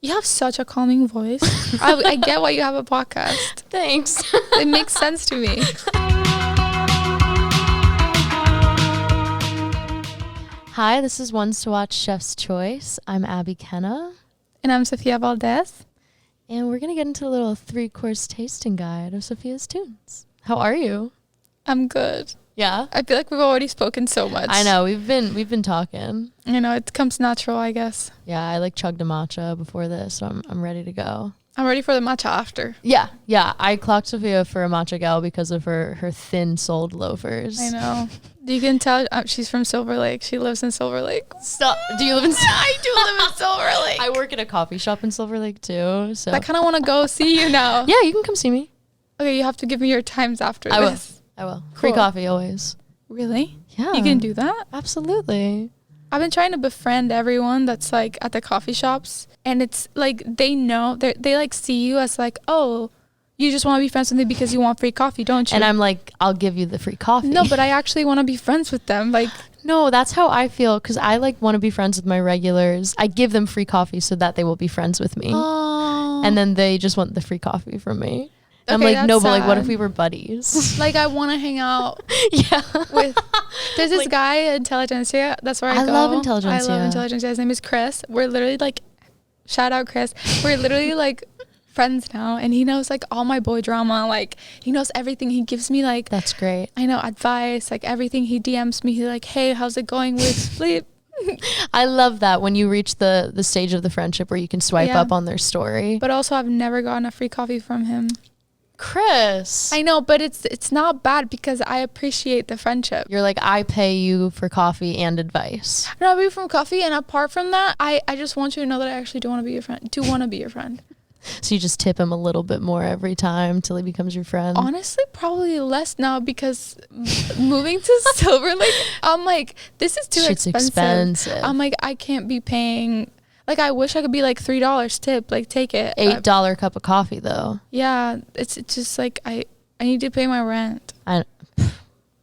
You have such a calming voice. I get why you have a podcast. Thanks. It makes sense to me. Hi, this is Ones to Watch Chef's Choice. I'm Abby Kenna. And I'm Sofía Valdés. And we're going to get into a little 3-course tasting guide of Sophia's tunes. How are you? I'm good. Yeah? I feel like we've already spoken so much. I know. We've been talking. You know, it comes natural, I guess. Yeah, I chugged a matcha before this, so I'm ready to go. I'm ready for the matcha after. Yeah. I clocked Sophia for a matcha gal because of her thin-soled loafers. I know. You can tell she's from Silver Lake. She lives in Silver Lake. Stop. Do you live in I do live in Silver Lake. I work at a coffee shop in Silver Lake too. So I kind of want to go see you now. Yeah, you can come see me. Okay, you have to give me your times after I this. will. Cool. Free coffee always. Really? Yeah. You can do that? Absolutely. I've been trying to befriend everyone that's like at the coffee shops, and it's like they know they like see you as like, oh, you just want to be friends with me because you want free coffee, don't you? And I'm like, I'll give you the free coffee. No, but I actually want to be friends with them. Like, no, that's how I feel, because I want to be friends with my regulars. I give them free coffee so that they will be friends with me. oh, And then they just want the free coffee from me. Okay, I'm like, that's no, but like, what sad. if we were buddies? like I want to hang out Yeah. with. There's this Like- guy, Intelligentsia. That's where I go. love Intelligentsia. I love Intelligentsia. His name is Chris. We're literally like, shout out Chris. We're literally like friends now, and he knows like all my boy drama. Like he knows everything. He gives me like, That's great. I know, advice, like everything. He DMs me. He's like, hey, how's it going with sleep? I love that when you reach the stage of the friendship where you can swipe Yeah. up on their story. But also, I've never gotten a free coffee from him. Chris, I know, but it's not bad because I appreciate the friendship. you're like, I pay you for coffee and advice. No, I from coffee, and apart from that, I just want you to know that I actually do want to be your friend. Do want to be your friend. So you just tip him a little bit more every time till he becomes your friend. Honestly, probably less now because moving to Silver Lake, I'm like, this is too Shit's expensive. expensive. I'm like, I can't be paying. Like, I wish I could be like $3 tip. Like, take it. $8 cup of coffee though. Yeah, it's just like I need to pay my rent,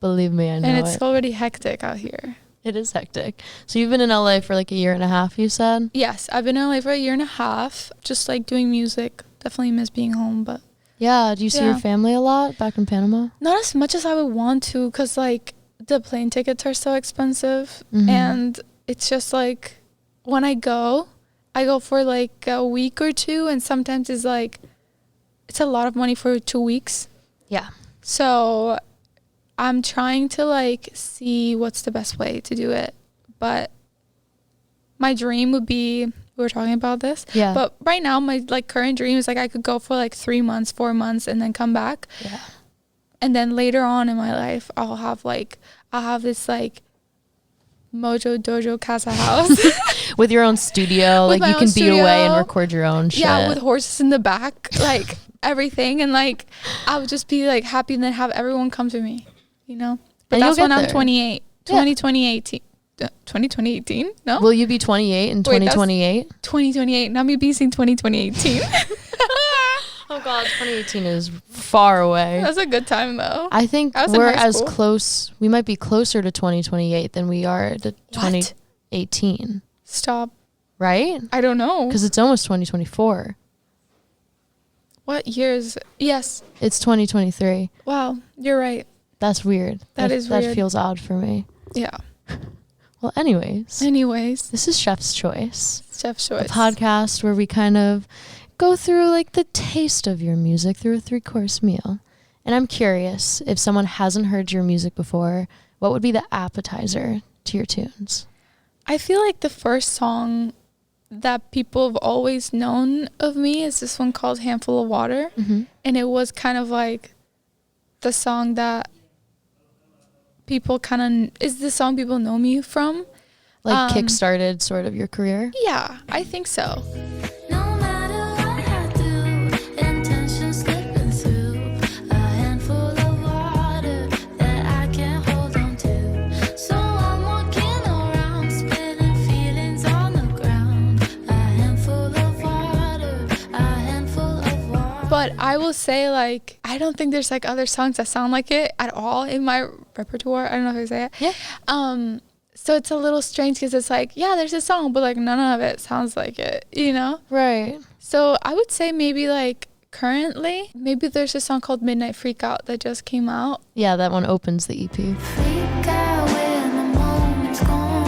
Believe me, I know and it's it. already hectic out here. It is hectic. So you've been in LA for like a year and a half, you said? Yes, I've been in LA for a year and a half, just like doing music. Definitely miss being home, but Yeah. Do you see Yeah. your family a lot back in Panama? not as much as I would want to, because like the plane tickets are so expensive. Mhm. And it's just like when I go for like a week or two, and sometimes it's like it's a lot of money for 2 weeks. Yeah. So I'm trying to like see what's the best way to do it. But my dream would be, we were talking about this, Yeah. but right now my like current dream is like I could go for like 3 months, 4 months, and then come back. Yeah. And then later on in my life, I'll have this like Mojo Dojo Casa house. With your own studio, With like my you own can be away and studio. record your own shit. Yeah, with horses in the back, like everything. And like I would just be like happy and then have everyone come to me, you know? But And that's you'll when get I'm there. 28. Yeah. 2018? No? Will you be 28 in Wait, that's- 2028? 2028. Now me being 2018. Oh God, 2018 is far away. That's a good time though. I think I was in we're high as school. close. We might be closer to 2028 than we are to What? 2018, Stop. right? I don't know. Because it's almost 2024. What years? Yes. It's 2023. Wow. You're right. That's weird. That is That weird. feels odd for me. Yeah. Well, anyways, Anyways, this is Chef's Choice, Chef's a Choice. podcast where we kind of go through like the taste of your music through a 3-course meal. And I'm curious, if someone hasn't heard your music before, what would be the appetizer to your tunes? I feel like the first song that people have always known of me is this one called Handful of Water. Mm-hmm. And it was kind of like the song that people is the song people know me from. Like kickstarted sort of your career? Yeah, I think so. No matter what I do, intentions slipping through a handful of water that I can't hold on to. So I'm walking around, spilling feelings on the ground. A handful of water, a handful of water. But I will say, like, I don't think there's like other songs that sound like it at all in my repertoire. I don't know if I say it. Yeah. So it's a little strange because it's like, yeah, there's a song, but like none of it sounds like it, you know? Right. So I would say maybe like currently, maybe there's a song called Midnight Freakout that just came out. Yeah, that one opens the EP. Freak out when the moment's gone.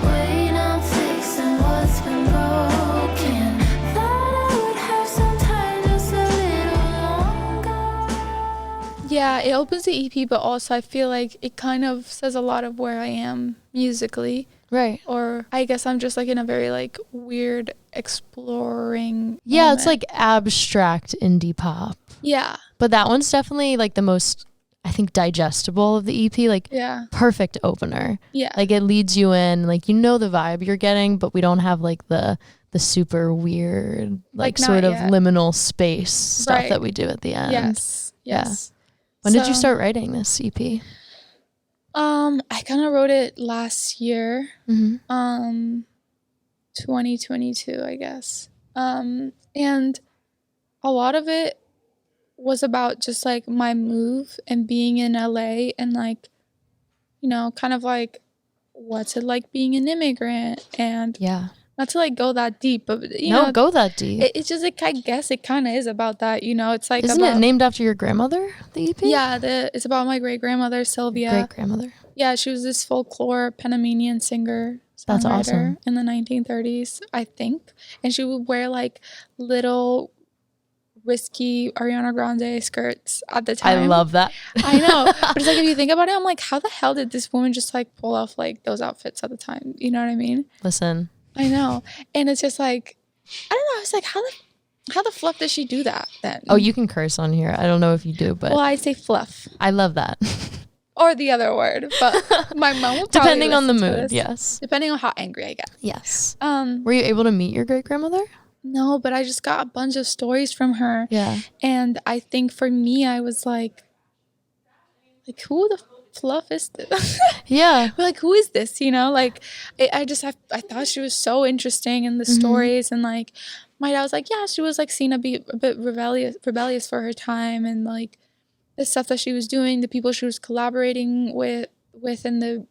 Wait, I'm fixing what's been broken. Thought I would have some time just a little longer. Yeah, it opens the EP, but also I feel like it kind of says a lot of where I am musically. Right. Or I guess I'm just like in a very like weird exploring Yeah, it's moment. like abstract indie pop. Yeah. But that one's definitely like the most, I think, digestible of the EP. Like, Yeah. perfect opener. Yeah. Like, it leads you in, like, you know the vibe you're getting, but we don't have like the super weird, like not sort of yet. liminal space stuff Right. that we do at the end. Yes. Yeah. Yes. When did you So, start writing this E EP? I kind of wrote it last year. Mm-hmm. 2022, I guess. And a lot of it was about just like my move and being in LA and like, you know, kind of like what's it like being an immigrant, and Yeah. not to like go that deep, but you No, know, go that deep. it's just like I guess it kind of is about that, you know. It's like Isn't about it named after your grandmother, the EP? yeah, it's about my great grandmother Silvia. Great grandmother. Yeah, she was this folklore Panamanian singer. That's songwriter awesome. In the 1930s, I think. And she would wear like little risky Ariana Grande skirts at the time. I love that. I know. But it's like if you think about it, I'm like, how the hell did this woman just like pull off like those outfits at the time? You know what I mean? Listen, I know. And it's just like, I don't know. It's like how the fluff does she do that then? oh, you can curse on here. I don't know if you do, but Well, I say fluff I love that. or the other word, but my mom will probably Depending on the listen to mood, this. yes. Depending on how angry I get. Yes. Um, Were you able to meet your great grandmother? no, but I just got a bunch of stories from her. Yeah. And I think for me, I was like who the fluff is this? Yeah. Like, who is this? You know, like, I thought she was so interesting in the stories. And like, my dad was like, yeah, she was like seen to be a bit rebellious for her time. And like, the stuff that she was doing, the people she was collaborating with in the,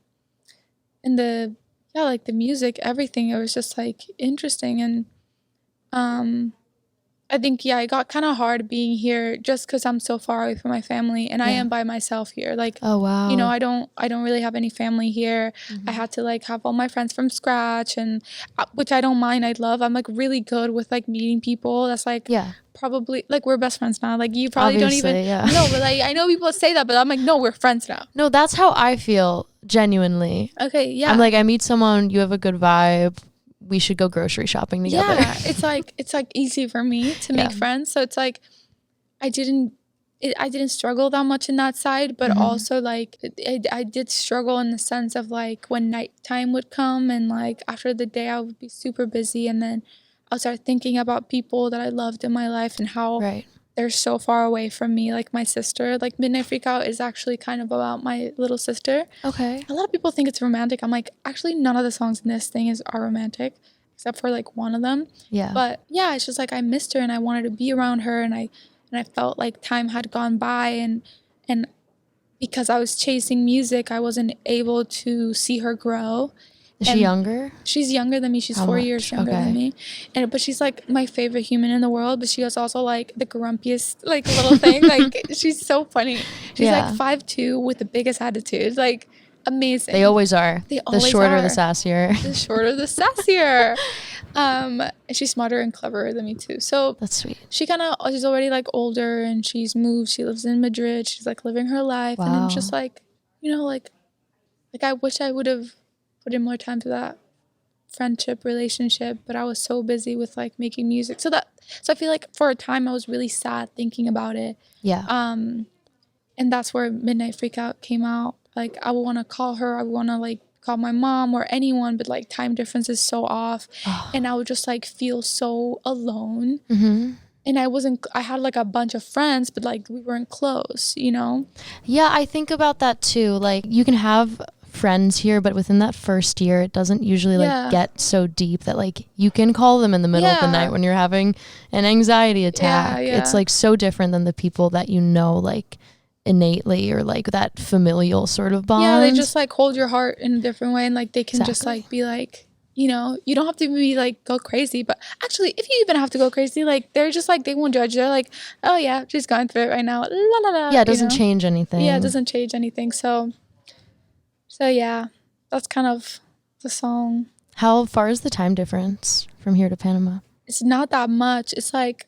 yeah, like the music, everything. It was just like interesting. And, I think, yeah, it got kind of hard being here just because I'm so far away from my family, and I Yeah. am by myself here. Like, Oh, wow. you know, I don't really have any family here. I had to like have all my friends from scratch, and which I don't mind. I love. I'm like really good with like meeting people. That's like Yeah. probably like we're best friends now. Like you probably Obviously, don't even yeah. know, but like I know people say that, but I'm like, no, we're friends now. No, that's how I feel genuinely. Okay, yeah. I'm like, I meet someone, you have a good vibe. We should go grocery shopping together. Yeah, it's like easy for me to make Yeah. friends. So it's like I didn't struggle that much in that side, but also like I did struggle in the sense of like when nighttime would come and like after the day I would be super busy, and then I'll start thinking about people that I loved in my life and how Right. they're so far away from me, like my sister. Like Midnight Freakout is actually kind of about my little sister. Okay. A lot of people think it's romantic. I'm like, actually none of the songs in this thing are romantic except for like one of them. Yeah. But yeah, it's just like I missed her and I wanted to be around her, and I felt like time had gone by, and because I was chasing music, I wasn't able to see her grow. Is she and- younger? She's younger than me. She's How 4 much? years younger Okay. than me. But she's like my favorite human in the world, but she was also like the grumpiest like little thing. Like she's so funny. She's Yeah. like 5'2" with the biggest attitude. Like amazing. They always are. They The always shorter, the are. sassier. The shorter, the sassier. And she's smarter and cleverer than me too. So That's sweet. she's already like older, and she's moved. She lives in Madrid. She's like living her life. And Wow. I'm just like, you know, like I wish I would have put in more time to that friendship relationship, but I was so busy with like making music. So I feel like for a time I was really sad thinking about it. Yeah. And that's where Midnight Freakout came out. Like I would want to call her, I would want to like call my mom or anyone, but like time difference is so off. And I would just like feel so alone. Mm-hmm. And I had like a bunch of friends, but like we weren't close, you know? Yeah, I think about that too. Like you can have friends here, but within that first year, it doesn't usually like Yeah. get so deep that like you can call them in the middle of the Yeah. night when you're having an anxiety attack. yeah. It's like so different than the people that you know like innately or like that familial sort of bond. Yeah, they just like hold your heart in a different way, and like they can just Exactly. like be like, you know, you don't have to be like go crazy, but actually if you even have to go crazy, like they're just like, they won't judge. They're like, oh yeah, she's going through it right now, la la la. Yeah, it doesn't you know? change anything. Yeah, it doesn't change anything. So yeah, that's kind of the song. How far is the time difference from here to Panama? It's not that much. It's like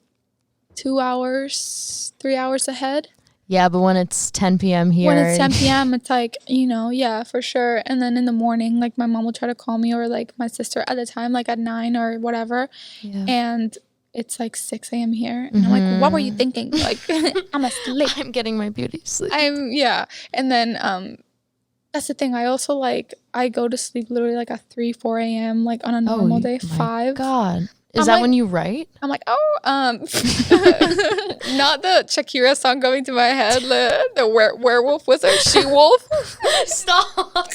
2 hours, 3 hours ahead. Yeah, but when it's 10 p.m. here. When it's 10 p.m., it's like, you know, yeah, for sure. And then in the morning, like my mom will try to call me, or like my sister at the time, like at 9 or whatever. Yeah. And it's like 6 a.m. here. And I'm like, what were you thinking? Like, I'm asleep. I'm getting my beauty sleep. Yeah. And then that's the thing. I also like, I go to sleep literally like at 3, 4 a.m. like on a normal day, my 5. God. Is I'm that like- when you write? I'm like, not the Shakira song going to my head, the werewolf wizard, she wolf. Stop.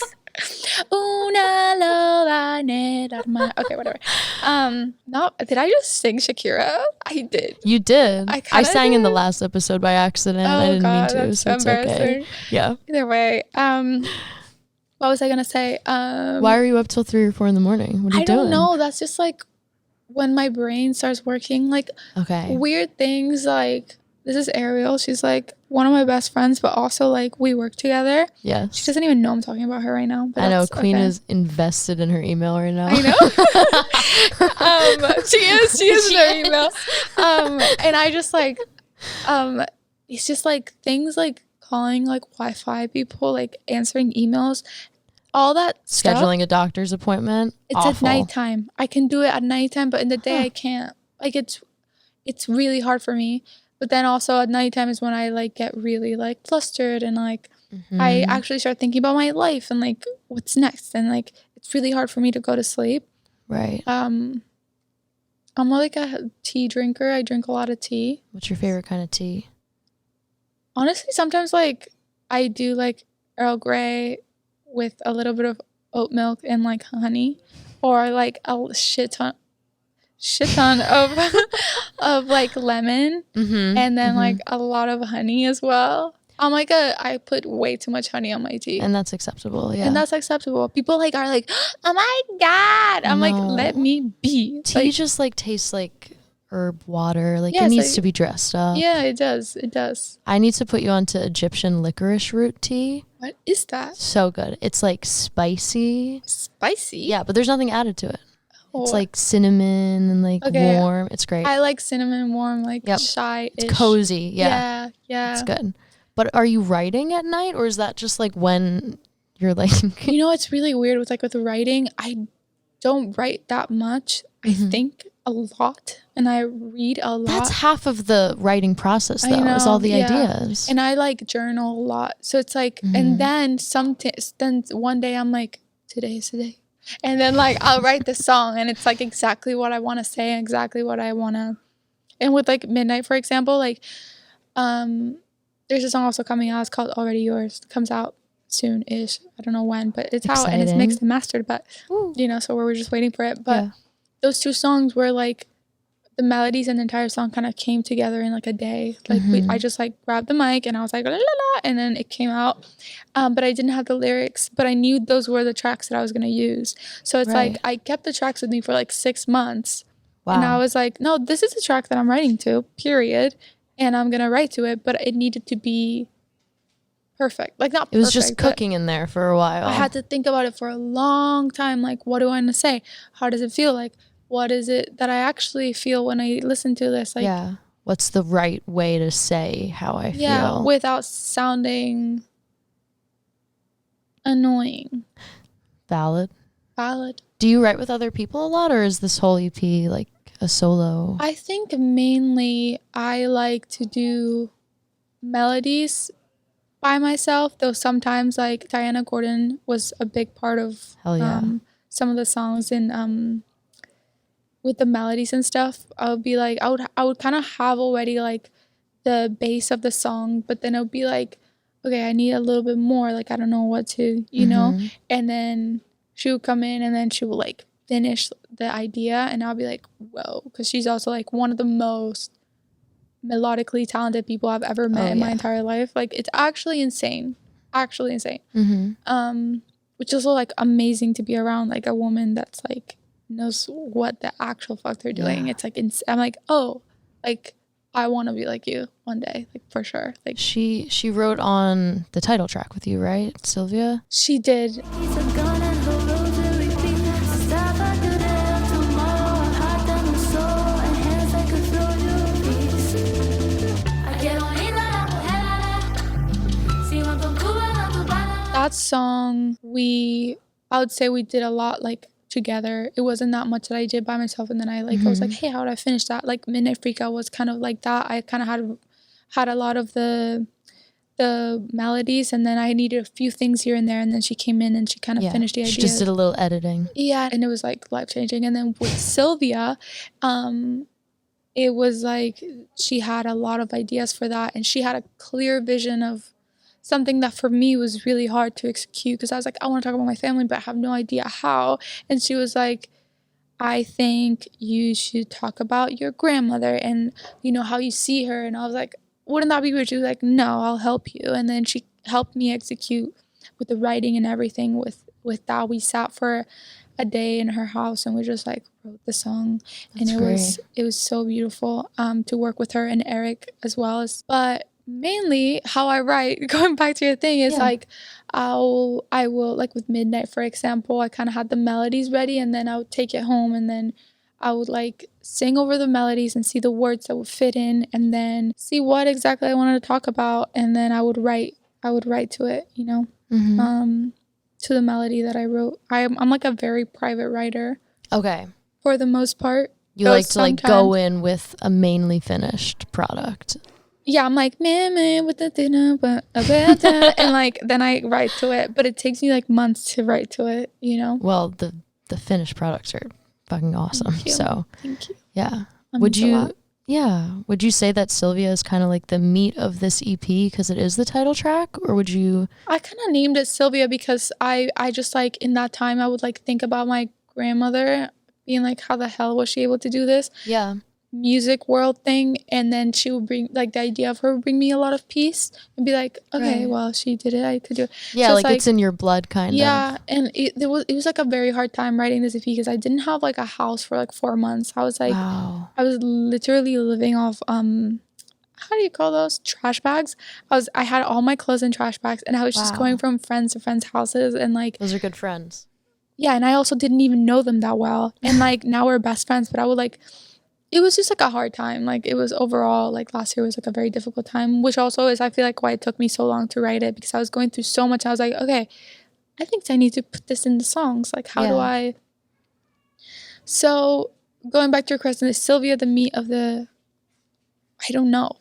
Una loba negra. Okay, whatever. No, did I just sing Shakira? I did. You did. I I kinda sang in the did. last episode by accident. I didn't mean to, that's so it's okay. embarrassing. Yeah. Either way, what was I gonna say? Why are you up till 3 or 4 in the morning? What are you I doing? don't know. That's just like when my brain starts working, like Okay. weird things. Like, this is Ariel. She's like one of my best friends, but also like we work together. Yes. She doesn't even know I'm talking about her right now. But I know. that's Queen okay. is invested in her email right now. I know. She is in her email. And I just like, it's just like things like calling like Wi-Fi people, like answering emails, all that stuff. Scheduling a doctor's appointment. It's Awful. at nighttime. I can do it at nighttime, but in the day I can't. Like it's really hard for me. But then also at nighttime is when I like get really like flustered, and like I actually start thinking about my life and like what's next, and like it's really hard for me to go to sleep. Right. I'm like a tea drinker. I drink a lot of tea. What's your favorite kind of tea? Honestly, sometimes like I do like Earl Grey with a little bit of oat milk and like honey, or like a shit ton of of like lemon, and then like a lot of honey as well. I put way too much honey on my tea. And that's acceptable. Yeah. And that's acceptable. People like are like, oh my God. I'm like, let me be. Tea Like, just like tastes like herb water. Like Yeah, it it's needs like- to be dressed up. yeah, it does. It does. I need to put you onto Egyptian licorice root tea. What is that? So good. It's like spicy. Spicy? Yeah, but there's nothing added to it. Oh, It's like cinnamon and like Okay. warm. It's great. I like cinnamon warm, like Yep. shy. It's cozy. Yeah. Yeah. It's good. But are you writing at night, or is that just like when you're like You know, it's really weird with like with writing. I don't write that much. I think a lot, and I read a lot. that's half of the writing process I though, is all the know, yeah. ideas. And I like journal a lot. So it's like, and then then one day I'm like, today is today. And then like I'll write the song, and it's like exactly what I want to say, exactly what I want to. And with like Midnight, for example, like there's a song also coming out. It's called Already Yours. It comes out soon-ish. I don't know when, but it's out and it's Exciting. mixed and mastered. But Ooh. you know, so we're just waiting for it. But Yeah. those two songs were like the melodies and the entire song kind of came together in like a day. Like I just like grabbed the mic and I was like la la la, and then it came out. But I didn't have the lyrics, but I knew those were the tracks that I was gonna use. So it's Right. like I kept the tracks with me for like 6 months. Wow. And I was like, no, this is the track that I'm writing to, period. And I'm gonna write to it, but it needed to be perfect. Like not it was perfect, just but cooking in there for a while. I had to think about it for a long time. Like, what do I want to say? How does it feel? Like, what is it that I actually feel when I listen to this? Like, yeah. What's the right way to say how I yeah, feel? without sounding annoying. Valid. Valid. Do you write with other people a lot, or is this whole EP like a solo? I think mainly I like to do melodies by myself, though sometimes like Diana Gordon was a big part of Hell yeah. some of the songs in with the melodies and stuff. I would be like I would kind of have already like the base of the song, but then it would be like, okay, I need a little bit more, like I don't know what to, you know. And then she would come in and then she would like finish the idea, and I'll be like, whoa, because she's also like one of the most melodically talented people I've ever met in my entire life. Like, it's actually insane. Which is like amazing to be around, like a woman that's like knows what the actual fuck they're doing. It's like I'm like, oh, like I want to be like you one day, like for sure. Like she wrote on the title track with you, right, Sylvia? She did. He's a gun and her roads will repeat. Stop like the day of tomorrow. Heart that will soar and hands that could throw you peace. I quiero ir a la mujer. Si no te ocurre, no te paras. That song, I would say we did a lot like together. It wasn't that much that I did by myself, and then I was like, hey, how would I finish that? Like Midnight Freakout was kind of like that. I kind of had a lot of the melodies, and then I needed a few things here and there, and then she came in and she kind of finished the idea. She just did a little editing. Yeah, and it was like life-changing. And then with Sylvia, it was like she had a lot of ideas for that, and she had a clear vision of something that for me was really hard to execute, because I was like, I want to talk about my family, but I have no idea how. And she was like, I think you should talk about your grandmother and, you know, how you see her. And I was like, wouldn't that be weird? She was like, no, I'll help you. And then she helped me execute with the writing and everything with that. We sat for a day in her house and we just like wrote the song. That's and great. it was so beautiful to work with her and Eric as well. But mainly how I write, going back to your thing, is like I will like with Midnight, for example, I kind of had the melodies ready, and then I would take it home, and then I would like sing over the melodies and see the words that would fit in, and then see what exactly I wanted to talk about, and then I would write to it, you know, to the melody that I wrote. I'm like a very private writer. Okay. For the most part. You like to like go in with a mainly finished product. Yeah, I'm like, man, with the dinner, but and like then I write to it, but it takes me like months to write to it, you know. Well, the finished products are fucking awesome. Thank you. So Thank you. yeah, would That means a lot. you say that Sylvia is kind of like the meat of this EP because it is the title track, or would you? I kind of named it Sylvia because I just like in that time I would like think about my grandmother being like, how the hell was she able to do this? Yeah. Music world thing, and then she would bring like the idea of her would bring me a lot of peace and be like, okay, well, she did it, I could do it. Yeah, So like it's in your blood kind of. Yeah, and it was like a very hard time writing this EP because I didn't have like a house for like 4 months. I was like, wow. I was literally living off how do you call those, trash bags? I had all my clothes in trash bags, and I was just going from friends to friends' houses, and like those are good friends. Yeah, and I also didn't even know them that well, and like now we're best friends, but I would like. It was just like a hard time. Like it was overall, like last year was like a very difficult time, which also is, I feel like, why it took me so long to write it, because I was going through so much. I was like, okay, I think I need to put this in the songs. Like, how do I? So going back to your question, is Sylvia the meat of the? I don't know,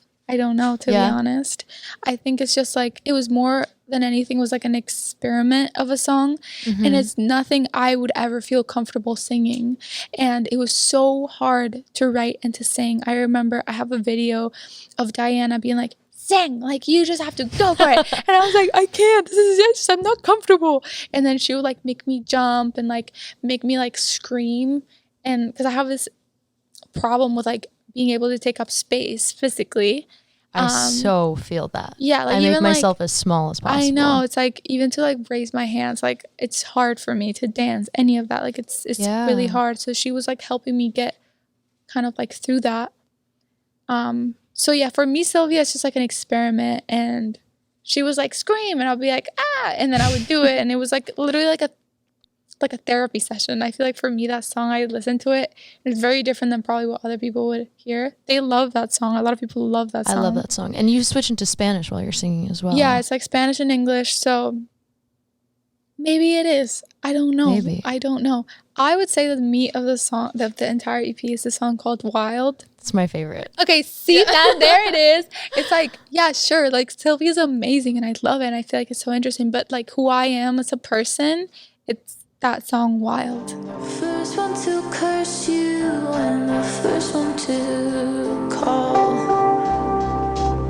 to be honest. I think it's just like, it was more than anything was like an experiment of a song, and it's nothing I would ever feel comfortable singing, and it was so hard to write and to sing. I remember I have a video of Diana being like, sing, like you just have to go for it. And I was like, I can't, this is it, I'm not comfortable. And then she would like make me jump and like make me like scream, and because I have this problem with like being able to take up space physically. I so feel that. Yeah, like I even make myself like, as small as possible. I know, it's like even to like raise my hands, like it's hard for me to dance any of that. Like it's really hard. So she was like helping me get kind of like through that. So yeah, for me, Sylvia, it's just like an experiment, and she was like scream, and I'll be like ah, and then I would do it, and it was like literally like a therapy session. I feel like for me, that song, I listened to it, and it's very different than probably what other people would hear. They love that song. A lot of people love that song. I love that song. And you switch into Spanish while you're singing as well. Yeah, it's like Spanish and English. So maybe it is. I don't know. Maybe. I don't know. I would say that the meat of the song, the entire EP, is the song called Wild. It's my favorite. Okay, see that? There it is. It's like, yeah, sure. Like Sylvia's amazing, and I love it, and I feel like it's so interesting. But like who I am as a person, it's that song Wild. First one to curse you and the first one to call.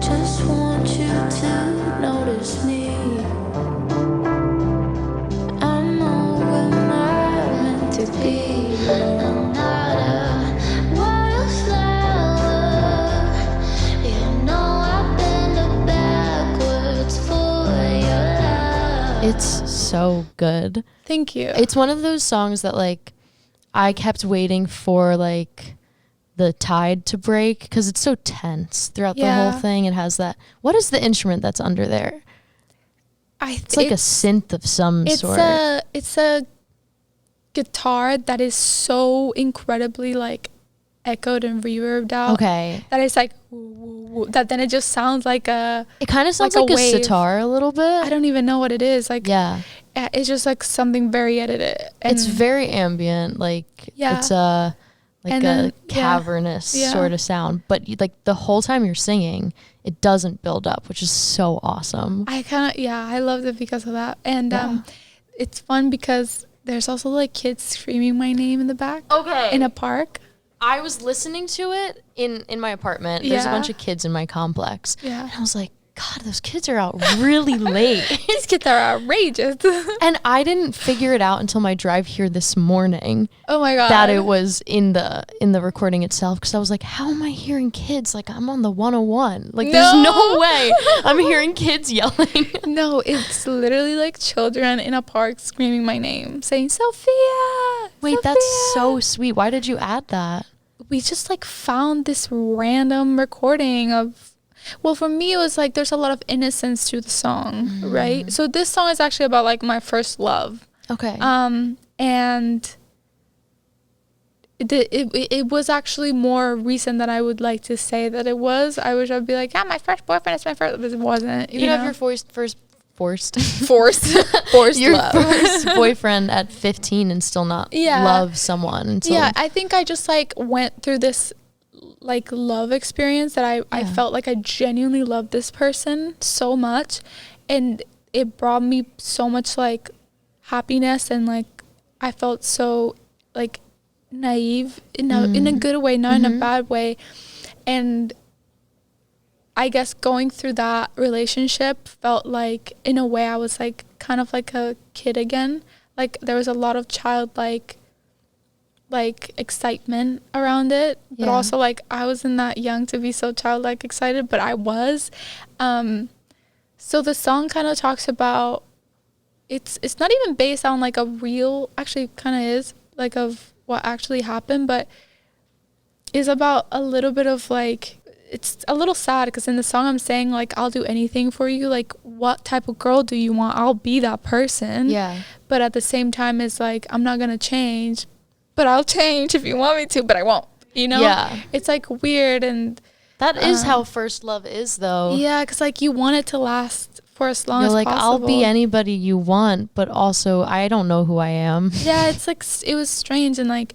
Just want you to notice me. I know we're not meant to be. I'm not a wildflower. It's so good. Thank you. It's one of those songs that like I kept waiting for like the tide to break because it's so tense throughout the whole thing. It has that. What is the instrument that's under there? It's like a synth of some sort. It's a guitar that is so incredibly like echoed and reverbed out. Okay. That it's like that then it just sounds like a. It kind of sounds like a sitar a little bit. I don't even know what it is. Like yeah. It's just like something very edited. And it's very ambient. Like it's a cavernous sort of sound. But like the whole time you're singing, it doesn't build up, which is so awesome. I loved it because of that. And it's fun because there's also like kids screaming my name in the back. Okay. In a park. I was listening to it in my apartment. There's a bunch of kids in my complex. Yeah. And I was like, God, those kids are out really late. These kids are outrageous. And I didn't figure it out until my drive here this morning. Oh my God. That it was in the recording itself, because I was like, how am I hearing kids? Like, I'm on the 101. Like, there's no way I'm hearing kids yelling. No, it's literally like children in a park screaming my name, saying, Sophia! Wait, Sophia! that's so sweet. Why did you add that? We just like found this random recording of. Well, for me, it was like there's a lot of innocence to the song, right? So this song is actually about like my first love. Okay. And it was actually more recent than I would like to say that it was. I wish I'd be like, yeah, my first boyfriend is my first, but it wasn't. You have your forced your love. First boyfriend at 15 and still not love someone until. Yeah, I think I just like went through this like love experience that I felt like I genuinely loved this person so much, and it brought me so much like happiness, and like I felt so like naive in a good way, not in a bad way. And I guess going through that relationship felt like in a way I was like kind of like a kid again. Like there was a lot of childlike like excitement around it, but also like I wasn't that young to be so childlike excited, but I was. So the song kind of talks about it's not even based on like a real, actually kind of is like of what actually happened, but is about a little bit of like, it's a little sad because in the song I'm saying like I'll do anything for you, like what type of girl do you want? I'll be that person. Yeah. But at the same time it's like I'm not gonna change, but I'll change if you want me to, but I won't, you know? Yeah. It's like weird, and that is how first love is though. Yeah, because like you want it to last for as long as like, possible. I'll be anybody you want, but also I don't know who I am. Yeah, it's like, it was strange, and like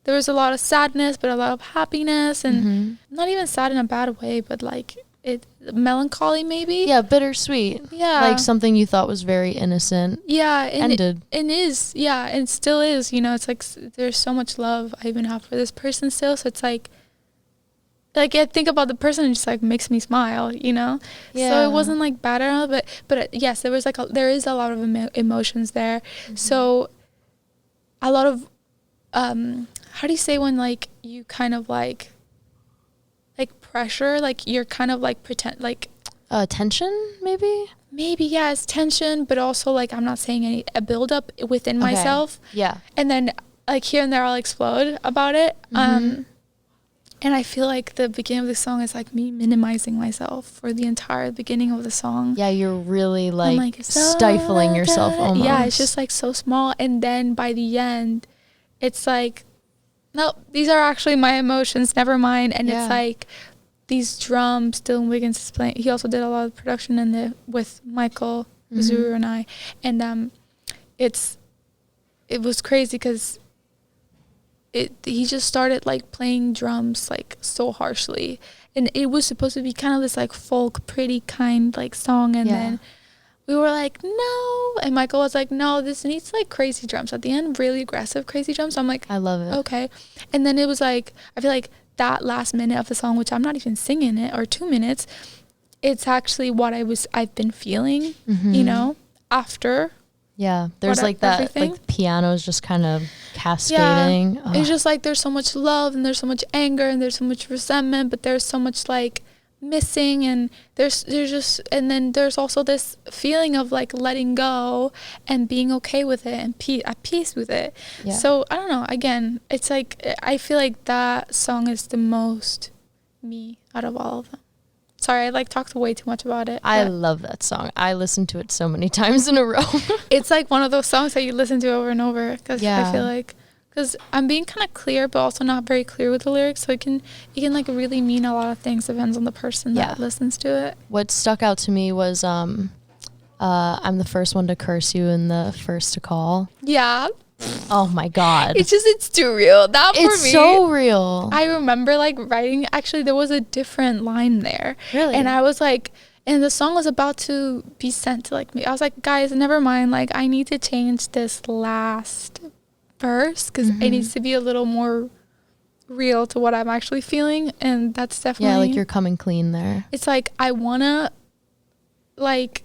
there was a lot of sadness, but a lot of happiness, and not even sad in a bad way, but like melancholy maybe. Yeah, bittersweet. Yeah. Like something you thought was very innocent. Yeah. Ended. And is. Yeah. And still is, you know, it's like there's so much love I even have for this person still. So it's like I think about the person and just like makes me smile, you know? Yeah. So it wasn't like bad at all, but yes, there was like there is a lot of emotions there. So a lot of, how do you say when like you kind of like pressure, like you're kind of like pretend like tension maybe yeah, it's tension, but also like I'm not saying a build up within myself, and then like here and there I'll explode about it, and I feel like the beginning of the song is like me minimizing myself for the entire beginning of the song. Yeah, you're really like stifling yourself almost. Yeah, it's just like so small, and then by the end it's like, no, these are actually my emotions, never mind. And it's like these drums, Dylan Wiggins is playing. He also did a lot of production with Michael Zuru and I. And it was crazy because he just started like playing drums like so harshly. And it was supposed to be kind of this like folk, pretty kind like song. And then we were like, no. And Michael was like, no, this needs like crazy drums at the end, really aggressive crazy drums. So I'm like, I love it. Okay. And then it was like, I feel like that last minute of the song, which I'm not even singing it, or 2 minutes, it's actually what I've been feeling, you know, after. Yeah. There's like that, everything. Like the piano is just kind of cascading. Yeah. It's just like, there's so much love and there's so much anger and there's so much resentment, but there's so much like missing, and there's just, and then there's also this feeling of like letting go and being okay with it and at peace with it. Yeah. So I don't know, again, it's like I feel like that song is the most me out of all of them. Sorry, I like talked way too much about it. I love that song. I listened to it so many times in a row. It's like one of those songs that you listen to over and over, because Yeah. I feel like, because I'm being kind of clear but also not very clear with the lyrics, so it can like really mean a lot of things, depends on the person that listens to it. What stuck out to me was I'm the first one to curse you and the first to call. Yeah, Oh my God. it's too real. That for It's me, so real. I remember like writing, actually there was a different line there. Really? And I was like, and the song was about to be sent to like me. I was like, guys, never mind. Like, I need to change this last verse because it needs to be a little more real to what I'm actually feeling. And that's definitely. Yeah, like you're coming clean there. It's like, I want to, like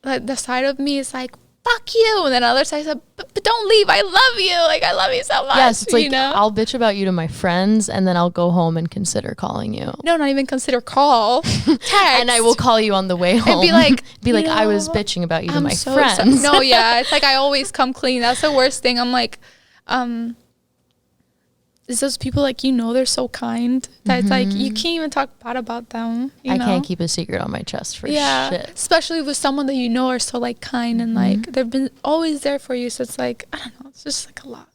the side of me is like, fuck you. And then the other side said, but don't leave. I love you. Like, I love you so much. Yes, it's like, you know? I'll bitch about you to my friends and then I'll go home and consider calling you. No, not even consider call. Text. And I will call you on the way home. And be like, be like, you I was know, bitching about you to I'm my so friends. No, yeah. It's like I always come clean. That's the worst thing. I'm like, it's those people like, they're so kind that it's like you can't even talk bad about them. You I know? can't keep a secret on my chest for shit. Especially with someone that are so like kind and like they've been always there for you. So it's like, I don't know, it's just like a lot.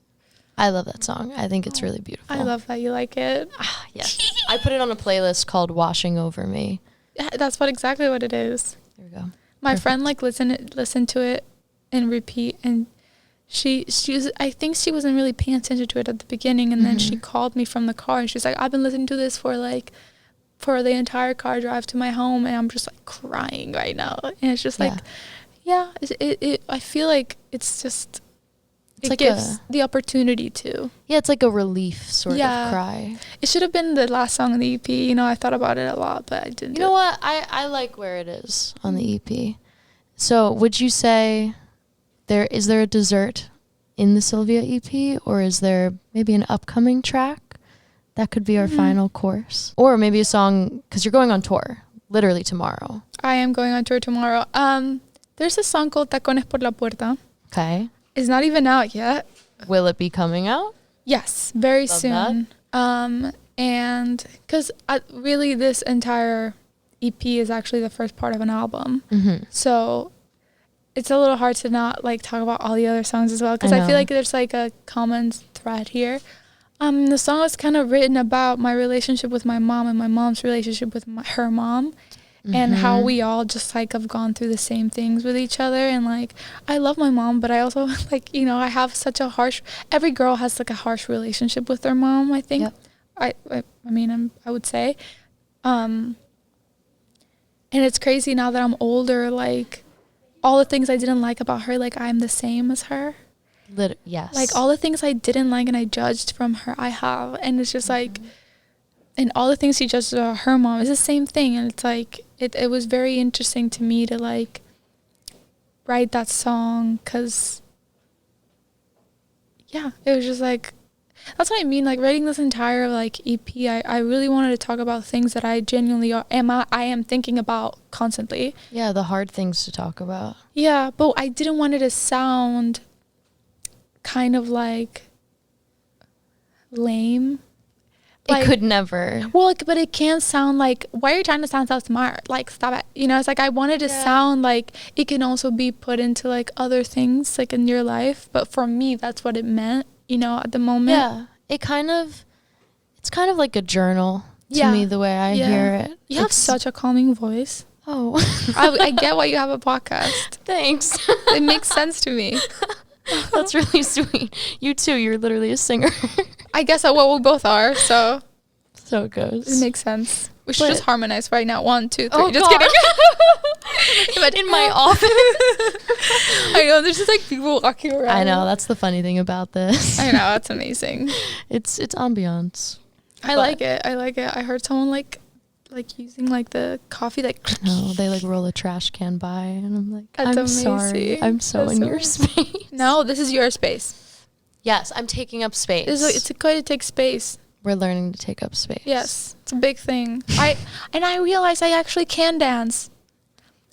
I love that song. I think it's really beautiful. I love that you like it. Yes. I put it on a playlist called Washing Over Me. Yeah, that's exactly what it is. There we go. My friend like listened to it and repeat, and she was, I think she wasn't really paying attention to it at the beginning, and then she called me from the car and she's like, I've been listening to this for the entire car drive to my home, and I'm just like crying right now. And it's just like, I feel like it's just, it like gives the opportunity to. Yeah, it's like a relief sort of cry. It should have been the last song on the EP. I thought about it a lot, but I didn't. You know what? I like where it is on the EP. So would you say is there a dessert in the Sylvia EP, or is there maybe an upcoming track that could be our final course? Or maybe a song, because you're going on tour literally tomorrow. I am going on tour tomorrow. There's a song called Tacones por la Puerta. Okay. It's not even out yet. Will it be coming out? Yes, very Love soon. And because really this entire EP is actually the first part of an album. So it's a little hard to not like talk about all the other songs as well, because I feel like there's like a common thread here. The song is kind of written about my relationship with my mom and my mom's relationship with her mom, and how we all just like have gone through the same things with each other. And like, I love my mom, but I also like, I have such a every girl has like a harsh relationship with their mom, I think. I mean, I would say. And it's crazy now that I'm older, like all the things I didn't like about her, like I'm the same as her. Yes. Like all the things I didn't like and I judged from her, I have. And it's just like, and all the things she judged about her mom is the same thing. And it's like, it was very interesting to me to like write that song, because it was just like, that's what I mean, like writing this entire like EP, I really wanted to talk about things that I genuinely I am thinking about constantly. Yeah, the hard things to talk about. Yeah, but I didn't want it to sound kind of like lame. Like, it could never. Well, like, but it can sound like, why are you trying to sound so smart? Like, stop it. It's like I wanted to sound like it can also be put into like other things like in your life. But for me, that's what it meant, at the moment. Yeah. It's kind of like a journal to me, the way I hear it. You have such a calming voice. Oh. I get why you have a podcast. Thanks. It makes sense to me. That's really sweet. You too. You're literally a singer. I guess well, we both are, so it goes. It makes sense. We should just harmonize right now. 1, 2, 3. Oh, just God. kidding. In my office. I know. There's just like people walking around. I know. That's the funny thing about this. I know. That's amazing. It's ambiance. I like it. I heard someone like using like the coffee like. No, they like roll a trash can by, and I'm like, That's I'm amazing. sorry. I'm so in your space. No, this is your space. Yes, I'm taking up space. It's good to take space. We're learning to take up space. Yes, it's a big thing. I realized I actually can dance.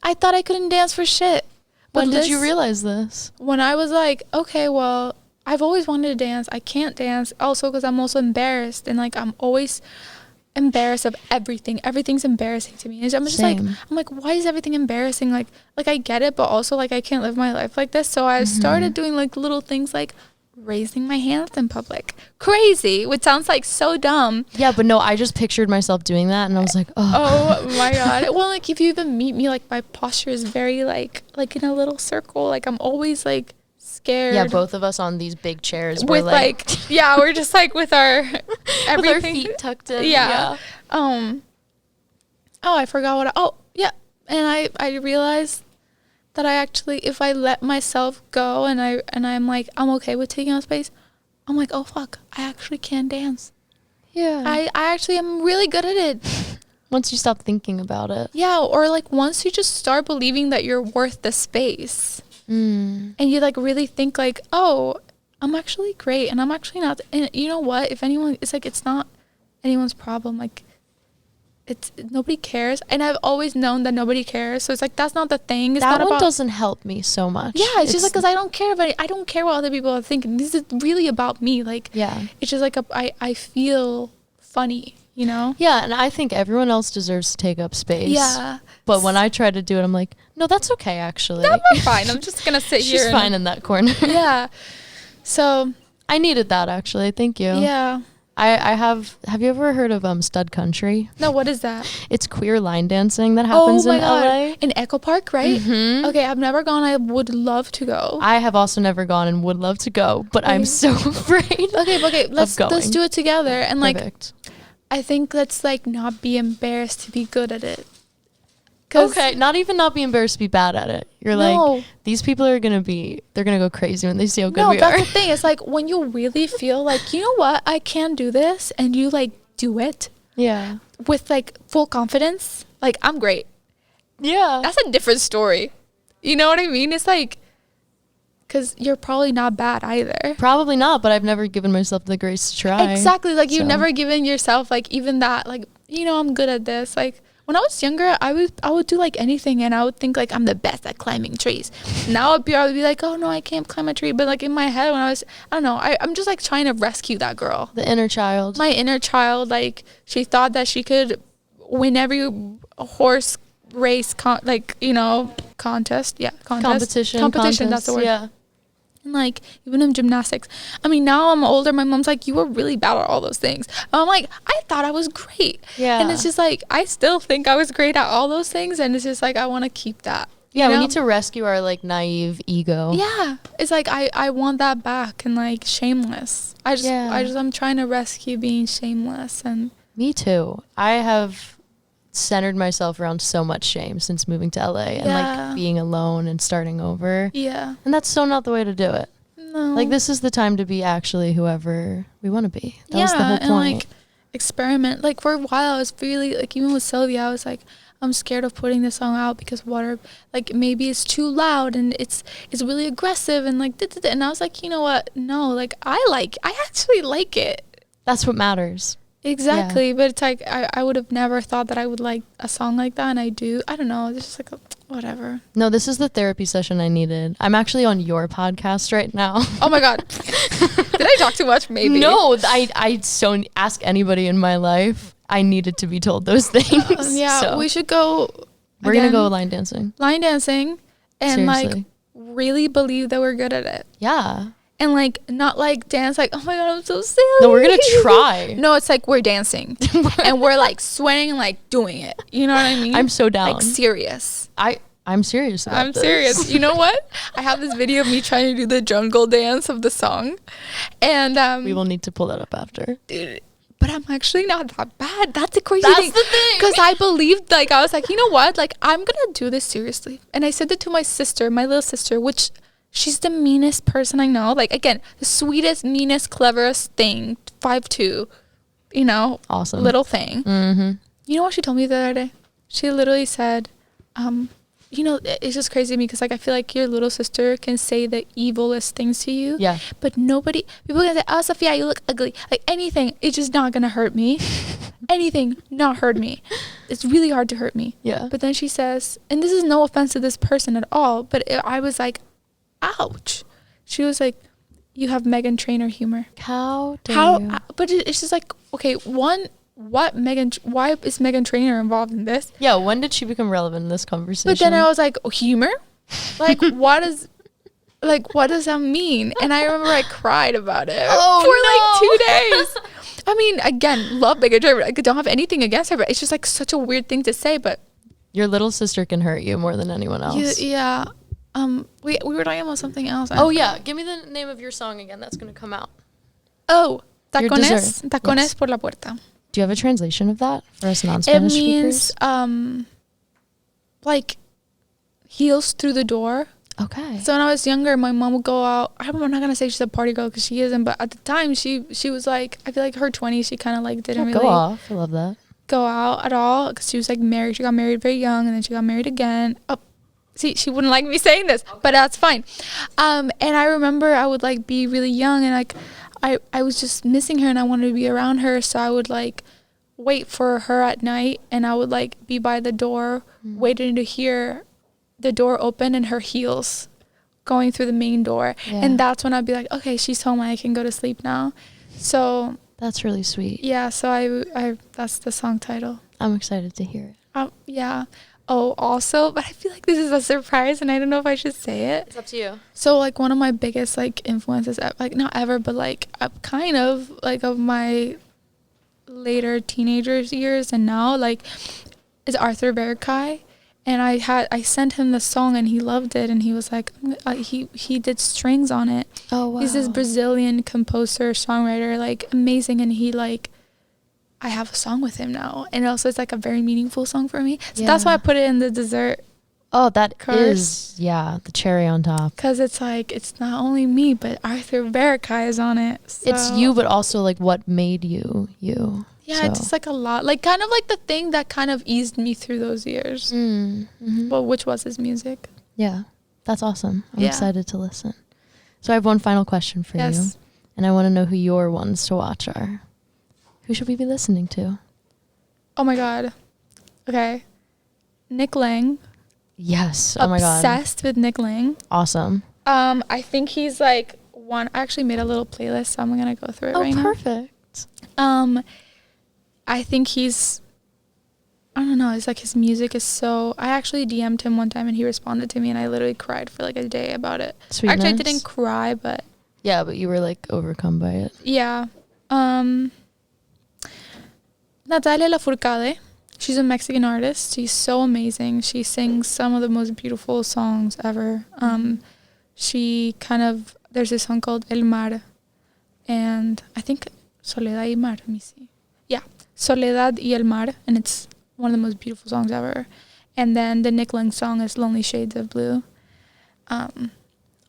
I thought I couldn't dance for shit. When did you realize this? When I was like, okay, well, I've always wanted to dance. I can't dance. Also, because I'm also embarrassed. And, like, I'm always embarrassed of everything. Everything's embarrassing to me. And I'm just Same. like, why is everything embarrassing? Like I get it, but also, like, I can't live my life like this. So I started doing, like, little things like raising my hands in public. Crazy, which sounds, like, so dumb. Yeah, but no, I just pictured myself doing that, and I was like, oh. Oh my god. Well, like, if you even meet me, like, my posture is very like in a little circle. Like, I'm always, like, scared. Yeah, both of us on these big chairs. With, we're like yeah, we're just, like, with our everything. with our feet tucked in. Yeah. Oh, I forgot and I realized that I actually, if I let myself go and I'm like, I'm okay with taking up space, I'm like, oh fuck, I actually can dance. Yeah. I actually am really good at it. Once you stop thinking about it. Yeah, or like once you just start believing that you're worth the space. And you like really think like, oh, I'm actually great and I'm actually not, and you know what, if anyone, it's like, it's not anyone's problem. Like, it's nobody cares, and I've always known that nobody cares, so it's like that's not the thing. It's that not one about, doesn't help me so much. yeah, it's just like, because I don't care about it. I don't care what other people are thinking. This is really about me. Like, yeah, it's just like I feel funny, you know. Yeah, and I think everyone else deserves to take up space. Yeah, but when I try to do it, I'm like, no, that's okay, actually. no, I'm fine. I'm just gonna sit here. She's fine in that corner. Yeah, so I needed that, actually. Thank you. yeah. I have you ever heard of Stud Country? No, what is that? It's queer line dancing that happens in LA. In Echo Park, right? Okay, I've never gone. I would love to go. I have also never gone and would love to go, but I'm so afraid. Okay, let's do it together. And Perfect. like, I think let's like not be embarrassed to be good at it. Okay, not be embarrassed to be bad at it. You're like, these people are gonna go crazy when they see how good we are. No, that's the thing. It's like when you really feel like, you know what, I can do this, and you like do it. Yeah. With like full confidence. Like, I'm great. Yeah. That's a different story. You know what I mean? It's like, because you're probably not bad either. Probably not, but I've never given myself the grace to try. Exactly. Like, you've never given yourself like even that, like, you know, I'm good at this. Like, when I was younger, I would do like anything, and I would think like I'm the best at climbing trees. Now I would be like, oh no, I can't climb a tree. But like in my head, when I don't know, I'm just like trying to rescue that girl. The inner child. My inner child, like, she thought that she could win every horse race, contest. Yeah, competition. That's the word. Yeah. And like, even in gymnastics. I mean, now I'm older. My mom's like, you were really bad at all those things. And I'm like, I thought I was great. Yeah. And it's just like, I still think I was great at all those things. And it's just like, I want to keep that. Yeah, you know? we need to rescue our like naive ego. Yeah. It's like, I want that back, and like shameless. I'm trying to rescue being shameless. And me too. I have centered myself around so much shame since moving to LA and like being alone and starting over. Yeah. And that's so not the way to do it. No. Like, this is the time to be actually whoever we want to be. That was the whole point. And like experiment. Like, for a while I was really like, even with Silvia, I was like, I'm scared of putting this song out because like maybe it's too loud and it's really aggressive and like and I was like, you know what? No, like I actually like it. That's what matters. Exactly. Yeah. But it's like I would have never thought that I would like a song like that, and I do. I don't know. It's just like whatever. No, this is the therapy session I needed. I'm actually on your podcast right now. Oh my god. Did I talk too much? Maybe. No, I so ask anybody in my life. I needed to be told those things. Yeah, so we should go. We're going to go line dancing. And seriously, like really believe that we're good at it. Yeah. And like not like dance like, oh my god, I'm so silly. No, we're gonna try. No, it's like we're dancing and we're like sweating and like doing it. You know what I mean? I'm so down. Like serious. I'm serious about this. Serious. You know what? I have this video of me trying to do the jungle dance of the song, and we will need to pull that up after. Dude, but I'm actually not that bad. That's the crazy thing. That's the thing. Because I believed, like, I was like, you know what? Like, I'm gonna do this seriously. And I said it to my sister, my little sister, which. She's the meanest person I know. Like, again, the sweetest, meanest, cleverest thing. 5'2", you know, awesome little thing. Mm-hmm. You know what she told me the other day? She literally said, it's just crazy to me because like I feel like your little sister can say the evilest things to you. Yeah. But people can say, "Oh, Sophia, you look ugly." Like anything, it's just not gonna hurt me. Anything, not hurt me. It's really hard to hurt me. Yeah. But then she says, and this is no offense to this person at all, but I was like, ouch. She was like, "You have Meghan Trainor humor." How dare you? But it's just like, okay, why is Meghan Trainor involved in this? Yeah, when did she become relevant in this conversation? But then I was like, humor? Like, what does that mean? And I remember I cried about it for like 2 days. I mean, again, love Meghan Trainor. I don't have anything against her, but it's just like such a weird thing to say. But your little sister can hurt you more than anyone else. Yeah. We were talking about something else. Yeah. Give me the name of your song again. That's going to come out. Oh, Your Tacones. dessert. Tacones Yes. por la puerta. Do you have a translation of that for us It non-Spanish means, speakers? like, heels through the door. Okay. So when I was younger, my mom would go out. I'm not gonna say she's a party girl because she isn't, but at the time she was like, I feel like her 20s, she kind of like didn't really Go off. I love that. go out at all because she was like married. She got married very young, and then she got married again. Oh, see, she wouldn't like me saying this, but that's fine. And I remember I would like be really young, and like I was just missing her, and I wanted to be around her, so I would like wait for her at night, and I would like be by the door waiting to hear the door open and her heels going through the main door. Yeah. And that's when I'd be like, okay, she's home, I can go to sleep now. So That's really sweet. yeah, so I that's the song title. I'm excited to hear it. Yeah. Oh, also, but I feel like this is a surprise and I don't know if I should say it. It's up to you. So like one of my biggest like influences, like not ever, but like kind of like of my later teenagers years and now, like, is Arthur Verkai. And I sent him the song and he loved it, and he was like, he did strings on it. Oh, wow. He's this Brazilian composer, songwriter, like amazing, and he like, I have a song with him now, and also it's like a very meaningful song for me. So that's why I put it in the dessert, Oh, that course. is, yeah, the cherry on top. because it's like it's not only me, but Arthur Verkai is on it. It's So, you, but also like what made you you. yeah, So. it's just like a lot, like kind of like the thing that kind of eased me through those years. Mm-hmm. Well, which was his music. Yeah, that's awesome. I'm Yeah. excited to listen. So I have one final question for you, Yes. and I want to know who your ones to watch are. Who should we be listening to? Oh my god. Okay. Nick Lang. Yes. Oh my god. Obsessed with Nick Lang. Awesome. I think he's like one. I actually made a little playlist, so I'm gonna go through it Oh, right perfect. now. I think he's. I don't know. It's like his music is so. I actually DM'd him one time and he responded to me, and I literally cried for like a day about it. Sweetness. Actually, I didn't cry, but Yeah, but you were like overcome by it. yeah. Natalia Lafourcade. She's a Mexican artist. She's so amazing. She sings some of the most beautiful songs ever. She kind of, there's this song called El Mar, and I think Soledad y Mar. Let me see. Yeah, Soledad y El Mar, and it's one of the most beautiful songs ever. And then the Nick Lang song is Lonely Shades of Blue.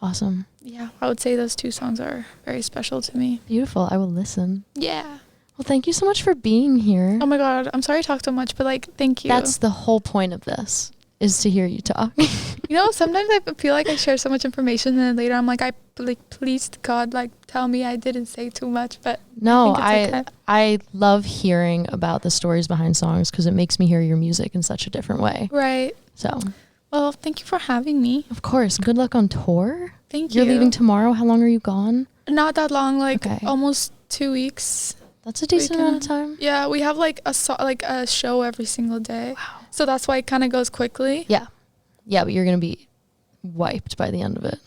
Awesome. Yeah, I would say those two songs are very special to me. Beautiful. I will listen. Yeah. Well, thank you so much for being here. Oh my god, I'm sorry I talked so much, but like, thank you. That's the whole point of this, is to hear you talk. You know, sometimes I feel like I share so much information, and then later I'm like, please God, like, tell me I didn't say too much. But No, I think it's okay. I love hearing about the stories behind songs because it makes me hear your music in such a different way. Right. So, Well, thank you for having me. of course, good luck on tour. Thank you. You're leaving tomorrow. How long are you gone? Not that long, like Okay. almost 2 weeks. That's a decent amount of time. Yeah, we have like a show every single day. Wow. So that's why it kind of goes quickly. Yeah. Yeah, but you're going to be wiped by the end of it.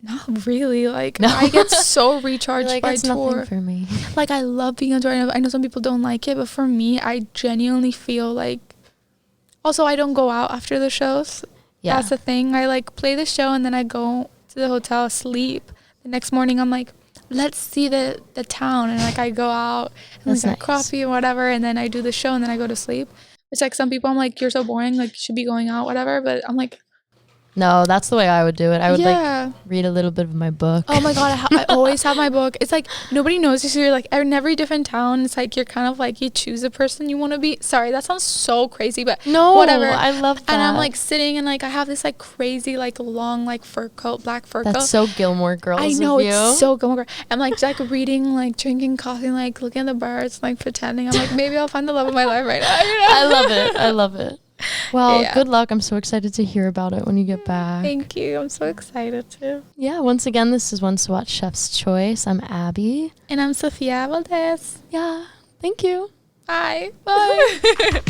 Not really. Like, No. I get so recharged You're like, by it's tour. nothing for me. Like, I love being on tour. I know some people don't like it, but for me, I genuinely feel like. Also, I don't go out after the shows. Yeah. That's the thing. I like play the show and then I go to the hotel, sleep. The next morning, I'm like, let's see the town, and like I go out and we That's get nice. coffee or whatever, and then I do the show and then I go to sleep. It's like some people I'm like, you're so boring, like you should be going out, whatever. But I'm like, No, that's the way I would do it. I would Yeah. like read a little bit of my book. Oh my god, I always have my book. It's like nobody knows you, so you're like in every different town. It's like you're kind of like you choose a person you want to be. Sorry, that sounds so crazy, but No, whatever. I love that. And I'm like sitting and like I have this like crazy like long like fur coat, black fur coat. That's so Gilmore Girls. I know, of you. it's so good. I'm like reading, like drinking coffee, like looking at the birds, like pretending. I'm like, maybe I'll find the love of my life right now. You know? I love it. I love it. Well, Yeah. good luck. I'm so excited to hear about it when you get back. Thank you. I'm so excited too. Yeah, once again, this is Once to Watch Chef's Choice. I'm Abby. And I'm Sofía Valdés. Yeah, thank you. Bye. Bye.